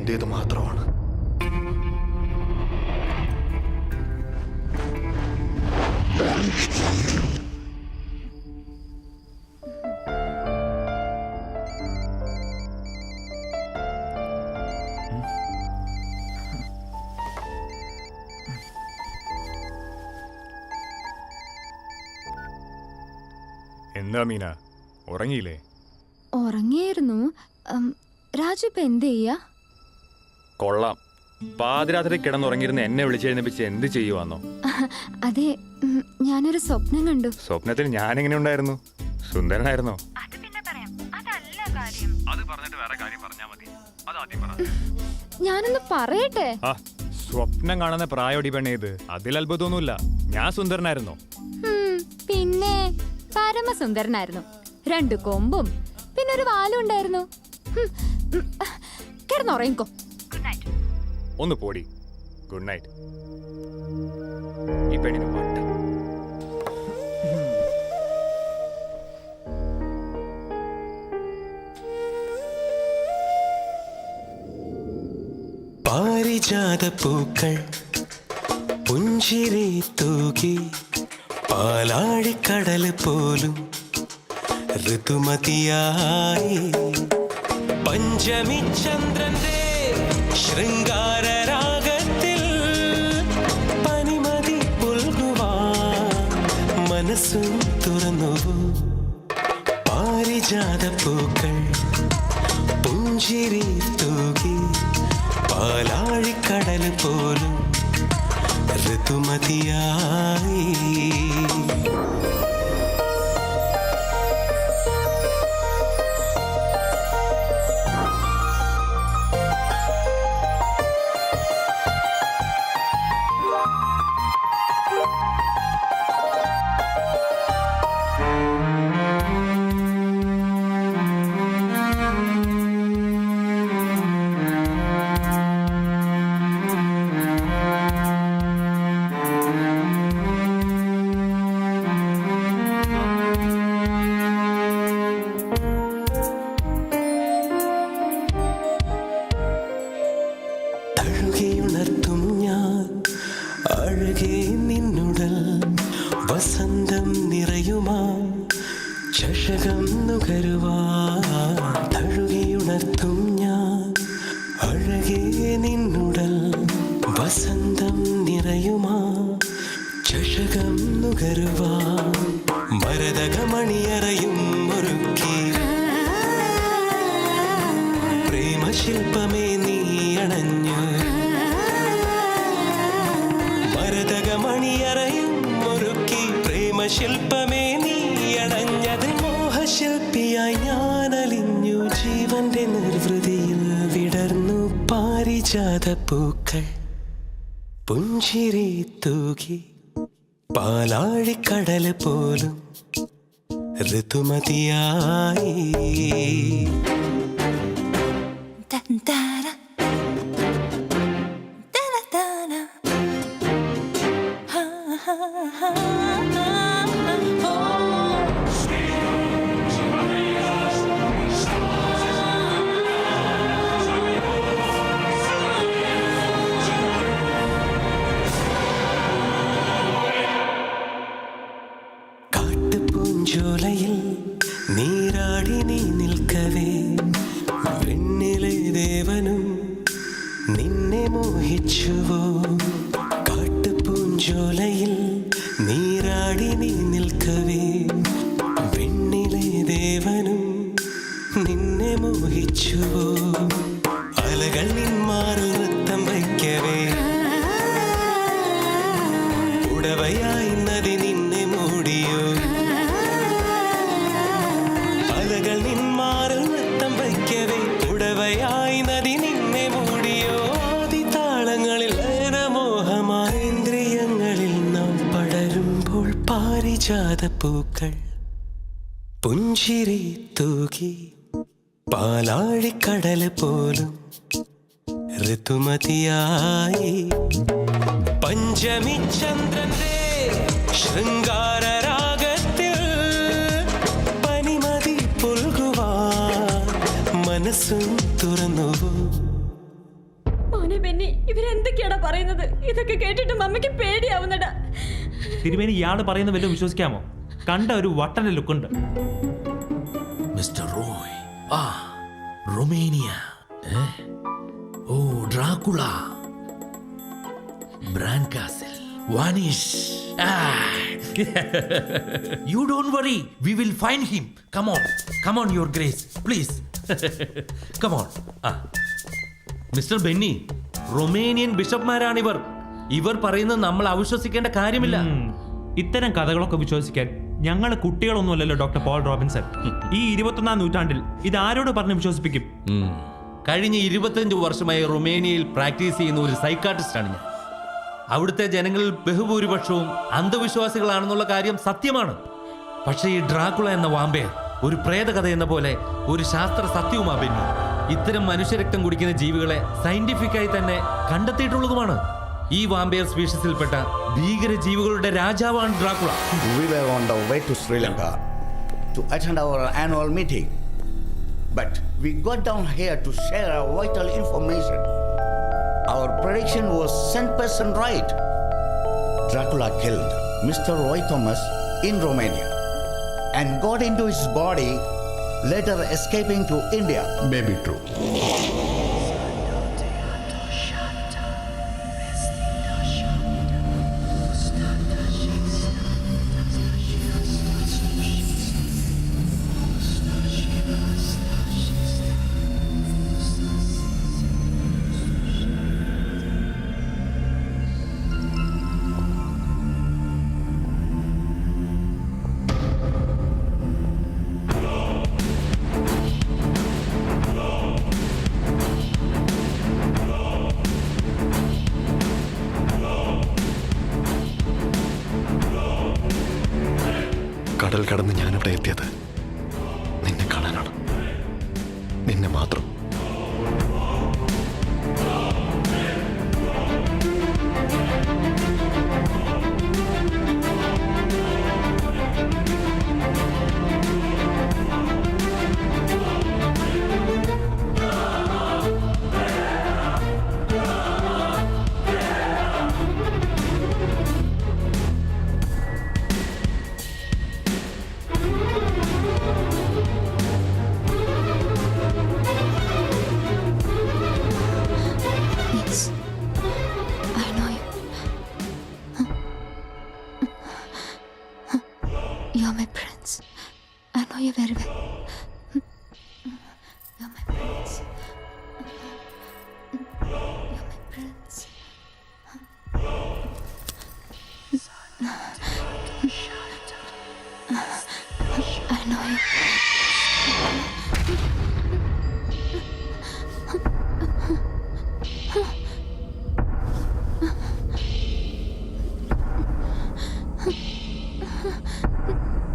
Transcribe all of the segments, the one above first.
എന്റേത് മാത്രമാണ്. എന്താ മീന, ഉറങ്ങിയില്ലേ? ഉറങ്ങിയായിരുന്നു. രാജു ഇപ്പൊ എന്ത് ചെയ്യാ? കൊള്ളാം, പാതിരാത്രി കിടന്നുറങ്ങിയിരുന്ന എന്നെ വിളിച്ചെഴുന്നേപ്പിച്ച് എന്ത് ചെയ്യുവാന്നോ? അതെ, ഞാനൊരു സ്വപ്നം കണ്ടു. സ്വപ്നത്തിൽ ഞാൻ എങ്ങനെ ഉണ്ടായിരുന്നു? സുന്ദരനായിരുന്നോ? ഞാനൊന്ന് പറയട്ടെ. സ്വപ്നം കാണുന്ന പ്രായോടി പെണ്ണേത്, അതിൽ അത്ഭുതമൊന്നുമില്ല. ഞാൻ സുന്ദരനായിരുന്നോ? പിന്നെ പരമസുന്ദരനായിരുന്നു. 2 കൊമ്പും പിന്നെ ഒരു വാലും ഉണ്ടായിരുന്നു. കിടന്നുറങ്ങിക്കോ. ഒന്ന് പോടി. Good night. ഈ പെണ്ണിന് വട്ട. പാരിജാത പൂക്കൾ പുഞ്ചിരി തൂകി പാലാഴിക്കടൽ പോലും ഋതുമതിയായി പഞ്ചമി ചന്ദ്രന്റെ ശൃംഗാര രാഗത്തിൽ പനിമതി പുൽകുവാൻ മനസ്സും തുറന്നു. പാരിജാത പൂക്കൾ പുഞ്ചിരി തൂകി പാലാഴിക്കടൽ പോലും ഋതുമതിയായി. തഴുകിയുണർത്തും ഞാൻ അഴകേ നിന്നുടൽ വസന്തം നിറയുമാ ചഷകം നുകരുവാ. തഴുകിയുണർത്തും ഞാൻ അഴകേ നിന്നുടൽ വസന്തം നിറയുമാ ചഷകം നുകരുവാ. മരതകമണിയറയും ഒരുക്കി പ്രേമശില്പമേ നീ അണഞ്ഞു. മരതകമണിയറയും ഒരുക്കി പ്രേമശില്പമേ നീ അണഞ്ഞത്. മോഹശില്പിയായി ഞാൻ അലിഞ്ഞു. ജീവന്റെ നിർവൃതിയിൽ വിടർന്നു പാരിജാത പൂക്കൾ പുഞ്ചിരി തൂകി പാലാഴിക്കടൽ പോലും ഋതുമതിയായി. കാട്ടുപൂഞ്ചോലയിൽ നീരാടി നീ നിൽക്കവേ വെണ്ണിലെ ദേവനും നിന്നെ മോഹിച്ചുവോ. കാട്ടുപൂഞ്ചോലയിൽ നീരാടി നീ നിൽക്കവേ വെണ്ണിലെ ദേവനും നിന്നെ മോഹിച്ചുവോ. അലകൾ നിന്മാറിൽ നൃത്തം വയ്ക്കവേ ഉടവയായി നദി നിന്നെ മൂടിയോ. അലകൾ നിന്മാറിൽ നൃത്തം വയ്ക്കവേ ഉടവയായി നദി നിന്നെ മൂടിയോ. ആദിതാളങ്ങളിൽ മോഹമാരേന്ദ്രിയങ്ങളിൽ നാം പടരുമ്പോൾ പാരിജാത പൂക്കൾ പുഞ്ചിരി തൂകി പാലാഴിക്കടൽ പോലും ഋതുമതിയായി. പഞ്ചമി ചന്ദ്രന്റെ ശൃംഗാര രാഗത്തിൽ പനിമതി പുൽകുവാൻ മനസ്സും തുറന്നു. ബെന്നി, ഇവരെന്തൊക്കെയാടാ പറയുന്നത്? ഇതൊക്കെ കേട്ടിട്ട് മമ്മിക്ക് പേടിയാവുന്നടാ. തിരുമേനി ഇയാള് പറയുന്ന വല്ലതും വിശ്വസിക്കാമോ? കണ്ട ഒരു വട്ടന്റെ ലുക്കുണ്ട്. Mister Roy, Romania. Oh, Dracula, Bran castle, vanish. You don't worry, we will find him. Come on, your grace, please. Come on. Mister Benny, Romanian ബിഷപ്പ്മാരാണിവർ. ഇവർ പറയുന്നത് നമ്മൾ അവിശ്വസിക്കേണ്ട കാര്യമില്ല. ഇത്തരം കഥകളൊക്കെ വിശ്വസിക്കാൻ ഞങ്ങൾ കുട്ടികളൊന്നുമല്ലല്ലോ ഡോക്ടർ പോൾ റോബിൻസൺ. ഈ 21-ാം നൂറ്റാണ്ടിൽ ഇത് ആരോട് പറഞ്ഞ് വിശ്വസിപ്പിക്കും? കഴിഞ്ഞ 25 വർഷമായി റൊമേനിയയിൽ പ്രാക്ടീസ് ചെയ്യുന്ന ഒരു സൈക്കാട്രിസ്റ്റാണ് ഞാൻ. അവിടുത്തെ ജനങ്ങളിൽ ബഹുഭൂരിപക്ഷവും അന്ധവിശ്വാസികളാണെന്നുള്ള കാര്യം സത്യമാണ്. പക്ഷേ ഈ ഡ്രാക്കുള എന്ന വാമ്പയർ ഒരു പ്രേതകഥ എന്ന പോലെ ഒരു ശാസ്ത്ര സത്യവുമാ ബെന്നി. ഇത്തരം മനുഷ്യരക്തം കുടിക്കുന്ന ജീവികളെ സയന്റിഫിക്കായി തന്നെ കണ്ടെത്തിയിട്ടുള്ളതുമാണ്. ഈ വാമ്പയർ സ്പീഷീസിൽപ്പെട്ട ഭീകര ജീവികളുടെ രാജാവാണ് Dracula. We were on the way to Sri Lanka to attend our annual meeting. But we got down here to share our vital information. Our prediction was 100% right. Dracula killed Mr. Roy Thomas in Romania and got into his body, later escaping to India. May be true. കടൽ കടന്ന് ഞാനിവിടെ എത്തിയത് നിന്നെ കാണാനാണ്. നിന്നെ മാത്രം. Yes, I know you. You're my prince. I know you very well. You're my prince. You're my prince. I know you.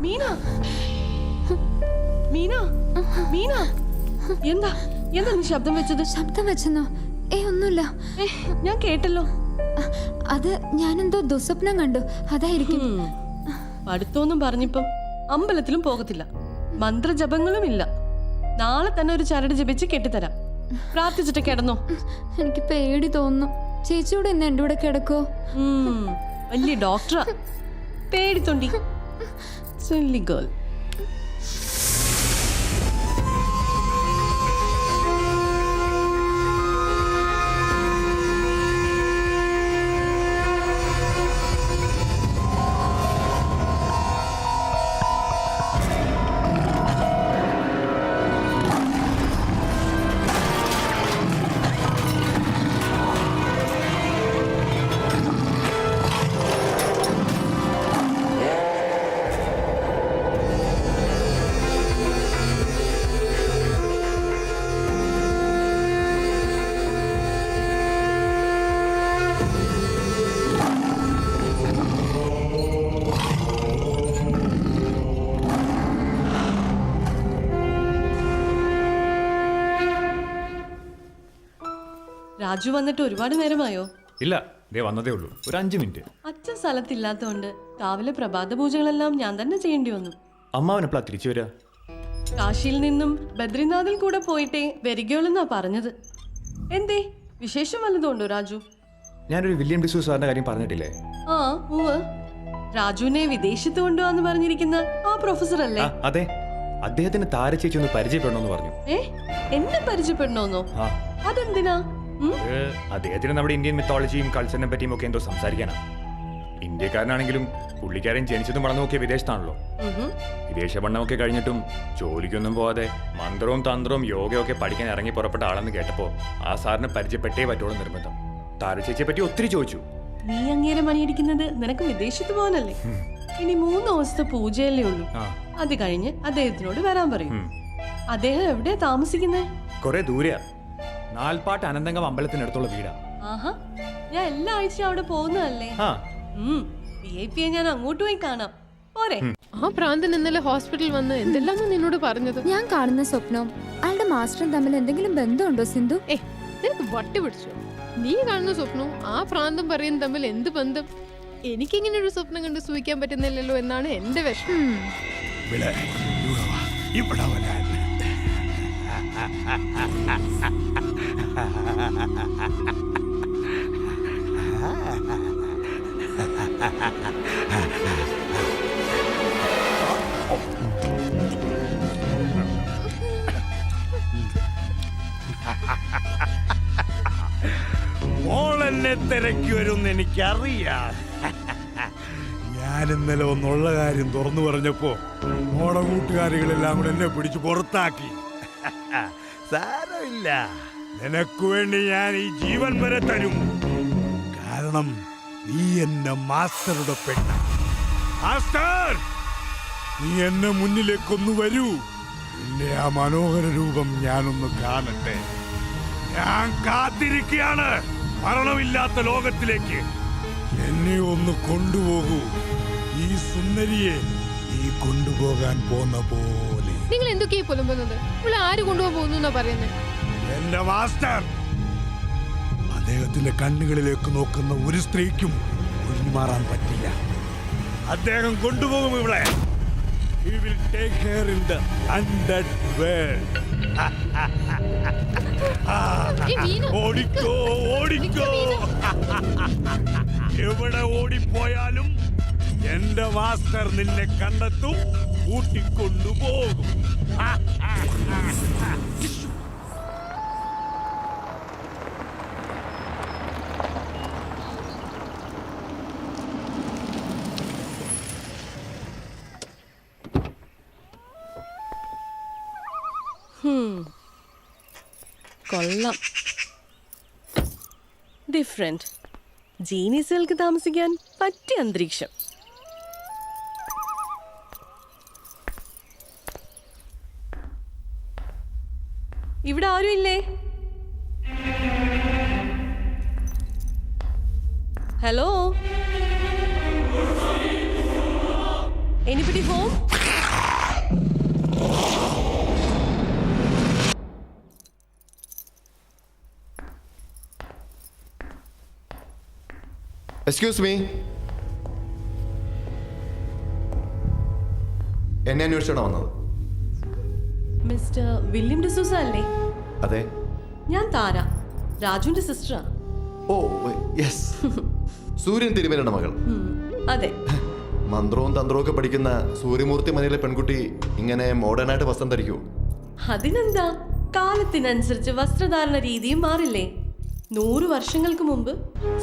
Meena, Meena, Meena, എന്താ എന്താ നീ ശബ്ദം വെച്ചത്? ശബ്ദം വെച്ചെന്നോ? ഒന്നുമില്ല. ഞാൻ കേട്ടല്ലോ. അത് ഞാനെന്തോ ദുസ്വപ്നം കണ്ടു, അതായിരിക്കും. അടുത്തൊന്നും പറഞ്ഞിപ്പം അമ്പലത്തിലും പോകത്തില്ല, മന്ത്രജപങ്ങളും ഇല്ല. നാളെ തന്നെ ഒരു ചരട് ജപിച്ച് കെട്ടിത്തരാം. പ്രാർത്ഥിച്ചിട്ട് കിടന്നോ. എനിക്ക് പേടി തോന്നുന്നു. ചേച്ചിയോട് ഇന്ന് എൻ്റെ കൂടെ കിടക്കോ? വലിയ ഡോക്ടറാ, പേടിത്തൊണ്ടി. Silly girl. രാജു വന്നിട്ട് ഒരുപാട് നേരമായോ? ഇല്ല, ദേ വന്നതേ ഉള്ളൂ. ഒരു 5 മിനിറ്റ്. അച്ഛൻ സ്ഥലത്തില്ലാത്തതുകൊണ്ട് രാവിലെ പ്രഭാത പൂജകളെല്ലാം ഞാൻ തന്നെ ചെയ്യേണ്ടി വന്നു. അമ്മാവനെപ്പോഴാ തിരിച്ചു വരിക? കാശിയിൽ നിന്നും ബദ്രിനാഥിൽ കൂടെ പോയിട്ടേ വരികയുള്ളെന്നാ പറഞ്ഞത്. എന്തേ, വിശേഷം വല്ലതുണ്ടോ രാജു? ഞാനൊരു വില്യം ഡിസൂസ് സാറിന്റെ കാര്യം പറഞ്ഞിട്ടില്ലേ? ആ ഉവ്വ്. രാജുവിനെ വിദേശത്ത് കൊണ്ടുപോവാന്ന് പറഞ്ഞിരിക്കുന്ന ആ പ്രൊഫസർ അല്ലേ? അതെ, അദ്ദേഹത്തിന് താരചേച്ചി ഒന്ന് പരിചയപ്പെടണമെന്ന് പറഞ്ഞു. എന്നെ പരിചയപ്പെടണോന്നോ? ആ. അതെന്തിനാ? അദ്ദേഹത്തിന് നമ്മുടെ ഇന്ത്യൻ മിത്തോളജിയും കൾച്ചറിനെ പറ്റിയും ഒക്കെ എന്തോ സംസാരിക്കാനാ. ഇന്ത്യക്കാരനാണെങ്കിലും പുള്ളിക്കാരൻ ജനിച്ചതും വളർന്നു നോക്കിയ വിദേശത്താണല്ലോ. വിദേശ പഠനമൊക്കെ കഴിഞ്ഞിട്ടും ജോലിക്കൊന്നും പോവാതെ മന്ത്രവും തന്ത്രവും യോഗയൊക്കെ പഠിക്കാൻ ഇറങ്ങി പുറപ്പെട്ട ആളെന്ന് കേട്ടപ്പോ ആ സാറിനെ പരിചയപ്പെട്ടേ പറ്റുള്ളൂ നിർബന്ധം. താരചേച്ചിയെ പറ്റി ഒത്തിരി ചോദിച്ചു. നീ അങ്ങേരെ മണിയടിക്കുന്നത് നിനക്ക് വിദേശത്ത് പോകാനല്ലേ? ഇനി 3 ദിവസത്തെ പൂജയല്ലേ ഉള്ളൂ. അത് കഴിഞ്ഞ് അദ്ദേഹത്തിനോട് വരാൻ പറയും. അദ്ദേഹം എവിടെയാ താമസിക്കുന്നേ? കൊറേ ദൂരെയാ. നാൽപ്പാട്ട് അനന്തങ്കം അമ്പലത്തിനടുത്തുള്ള വീടാ. ആഹാ, ഞാൻ എല്ലാ ആഴ്ചയും അവിടെ പോകുന്നതല്ലേ. VIP ഞാൻ അങ്ങോട്ട് പോയി കാണാം. പോരെ? ആ പ്രാന്തൻ ഇന്നലെ ഹോസ്പിറ്റലിൽ വന്ന് എന്തെല്ലാം നിന്നോട് പറഞ്ഞത്? ഞാൻ കാണുന്ന സ്വപ്നവും അയാളുടെ മാസ്റ്ററും തമ്മിൽ എന്തെങ്കിലും ബന്ധമുണ്ടോ സിന്ധു? നിനക്ക് വട്ടി പിടിച്ചോ? നീ കാണുന്ന സ്വപ്നവും ആ പ്രാന്തം പറയുന്ന തമ്മിൽ എന്ത് ബന്ധം? എനിക്കിങ്ങനെ ഒരു സ്വപ്നം കണ്ട് സൂഹിക്കാൻ പറ്റുന്നില്ലല്ലോ എന്നാണ് എന്റെ വിഷമം. മോളെന്നെ തിരക്കി വരുമെന്ന് എനിക്കറിയാം. ഞാൻ ഇന്നലെ ഒന്നുള്ള കാര്യം തുറന്നു പറഞ്ഞപ്പോ മോളെ കൂട്ടുകാരികളെല്ലാം കൂടെ എന്നെ പിടിച്ച് പുറത്താക്കി. സാരമില്ല, നിനക്ക് വേണ്ടി ഞാൻ ഈ ജീവൻ വരെ തരും. കാരണം നീ എന്നെ മാസ്റ്ററുടെ പെണ്ണ. മാസ്റ്റർ, നീ എന്നെ മുന്നിലേക്കൊന്നു വരൂ. നിന്റെ ആ മനോഹര രൂപം ഞാനൊന്ന് കാണട്ടെ. ഞാൻ കാത്തിരിക്കുകയാണ് മരണമില്ലാത്ത ലോകത്തിലേക്ക്. എന്നെ ഒന്ന് കൊണ്ടുപോകൂ. ഈ സുന്ദരിയെ നീ കൊണ്ടുപോകാൻ പോന്ന പോലെ. നിങ്ങൾ എന്തൊക്കെയാ പുലമ്പുന്നത്? ഇവിടെ ആര് കൊണ്ടുപോകാൻ പോകുന്നു എന്നാ പറയുന്നത്? എന്റെ മാസ്റ്റർ, അദ്ദേഹത്തിന്റെ കണ്ണുകളിലേക്ക് നോക്കുന്ന ഒരു സ്ത്രീക്കും ഒഴിഞ്ഞു മാറാൻ പറ്റില്ല. അദ്ദേഹം കൊണ്ടുപോകും ഇവിടെ. He will take her in the undead world. ഓടിക്കോ, ഓടിക്കോ. എവിടെ ഓടിപ്പോയാലും എന്റെ മാസ്റ്റർ നിന്നെ കണ്ടെത്തും, കൂട്ടിക്കൊണ്ടുപോകും. കൊള്ളാം. ഡിഫറെന്റ്. ജീനിയസുകൾക്ക് താമസിക്കാൻ പറ്റിയ അന്തരീക്ഷം. ഇവിടെ ആരും ഇല്ലേ? Hello, anybody home? Excuse me, എന്നെ അന്വേഷിച്ചാണോ വന്നത്? മിസ്റ്റർ വില്യം ഡിസൂസ അല്ലേ? അതെ. ഞാൻ താര, രാജുവിന്റെ സിസ്റ്ററാ. ഓ യെസ്, സൂര്യൻ തിരുമേനയുടെ മകൾ. അതെ. മന്ത്രവും തന്ത്രവും ഒക്കെ പഠിക്കുന്ന സൂര്യമൂർത്തി മനയിലെ പെൺകുട്ടി ഇങ്ങനെ മോഡേൺ ആയിട്ട് വസ്ത്രം ധരിക്കൂ? അതിനെന്താ, കാലത്തിനനുസരിച്ച് വസ്ത്രധാരണ രീതിയും മാറില്ലേ? 100 വർഷങ്ങൾക്ക് മുമ്പ്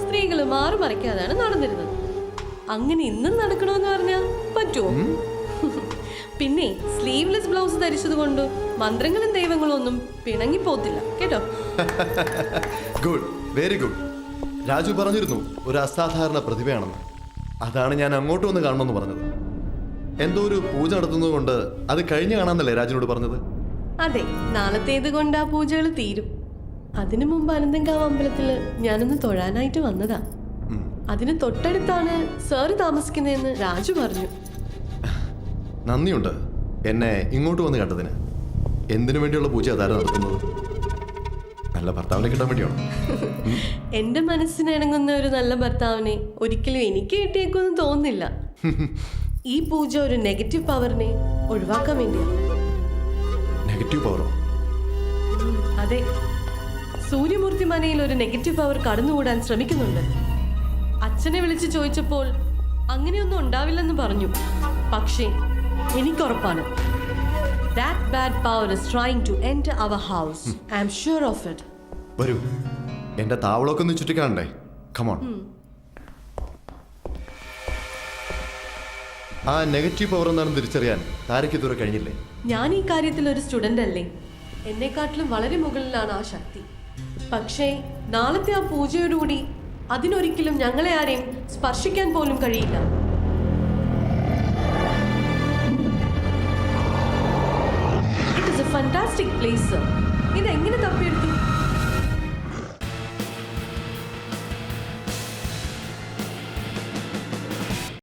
സ്ത്രീകൾ മാറുമറയ്ക്കാതാണ് നടന്നിരുന്നത്. അങ്ങനെ ഇന്നും നടക്കണമെന്ന് പറഞ്ഞാൽ പറ്റുമോ? പിന്നെ സ്ലീവ്ലെസ് ബ്ലൗസ് ധരിച്ചത് കൊണ്ട് മന്ത്രങ്ങളും ദൈവങ്ങളും ഒന്നും പിണങ്ങിപ്പോത്തില്ല കേട്ടോ. Good, very good. രാജു പറഞ്ഞിരുന്നു ഒരു അസാധാരണ പ്രതിഭയാണെന്ന്. അതാണ് ഞാൻ അങ്ങോട്ട് വന്ന് കാണണമെന്ന് പറഞ്ഞത്. എന്തോ ഒരു പൂജ നടത്തുന്നത് കൊണ്ട് അത് കഴിഞ്ഞ് കാണാന്നല്ലേ രാജുനോട് പറഞ്ഞത്? അതെ, നാളത്തേത് കൊണ്ട് ആ പൂജകൾ തീരും. അതിനു മുമ്പ് അനന്തങ്കാവ് അമ്പലത്തിൽ ഞാനൊന്ന് തൊഴാനായിട്ട് വന്നതാ. അതിന് തൊട്ടടുത്താണ് സാറ് താമസിക്കുന്നതെന്ന് രാജു പറഞ്ഞു. നന്ദിയുണ്ട് എന്നെ ഇങ്ങോട്ട് വന്ന് കണ്ടതിന്. എന്തിനു വേണ്ടിയുള്ള പൂജ അതാരം നടത്തുന്നത്? നല്ല ഭർത്താവിനെ കിട്ടാൻ വേണ്ടിയാണോ? എന്റെ മനസ്സിന് ഇണങ്ങുന്ന ഒരു നല്ല ഭർത്താവിനെ ഒരിക്കലും എനിക്ക് കിട്ടിയേക്കൊന്നും തോന്നുന്നില്ല. ഈ പൂജ ഒരു നെഗറ്റീവ് പവറിനെ ഒഴിവാക്കാൻ വേണ്ടിയാണ്. നെഗറ്റീവ് പവറോ? അതെ, സൂര്യമൂർത്തി മനയിൽ ഒരു നെഗറ്റീവ് പവർ കടന്നുകൂടാൻ ശ്രമിക്കുന്നുണ്ട്. അച്ഛനെ വിളിച്ച് ചോദിച്ചപ്പോൾ അങ്ങനെയൊന്നും ഉണ്ടാവില്ലെന്ന് പറഞ്ഞു. പക്ഷേ എനിക്കുറപ്പാണ്, that bad power is trying to enter our house. I am sure of it. വരൂ, എന്റെ താവളമൊക്കെ ഒന്ന് ചുറ്റിക്കാണണ്ടേ. കമോൺ. ആ നെഗറ്റീവ് പവർ എന്താണെന്ന് തിരിച്ചറിയാൻ താരയ്ക്ക് ഇതുവരെ കഴിഞ്ഞില്ലേ? ഞാൻ ഈ കാര്യത്തിൽ ഒരു സ്റ്റുഡന്റ് അല്ലേ? എന്നെക്കാട്ടിലും വളരെ മുകളിലാണ് ആ ശക്തി. പക്ഷേ നാളത്തെ ആ പൂജയോടുകൂടി അതിനൊരിക്കലും ഞങ്ങളെ ആരെയും സ്പർശിക്കാൻ പോലും കഴിയില്ല. It is a fantastic place, sir. ഇത് എങ്ങനെ തപ്പിയെടുത്തു?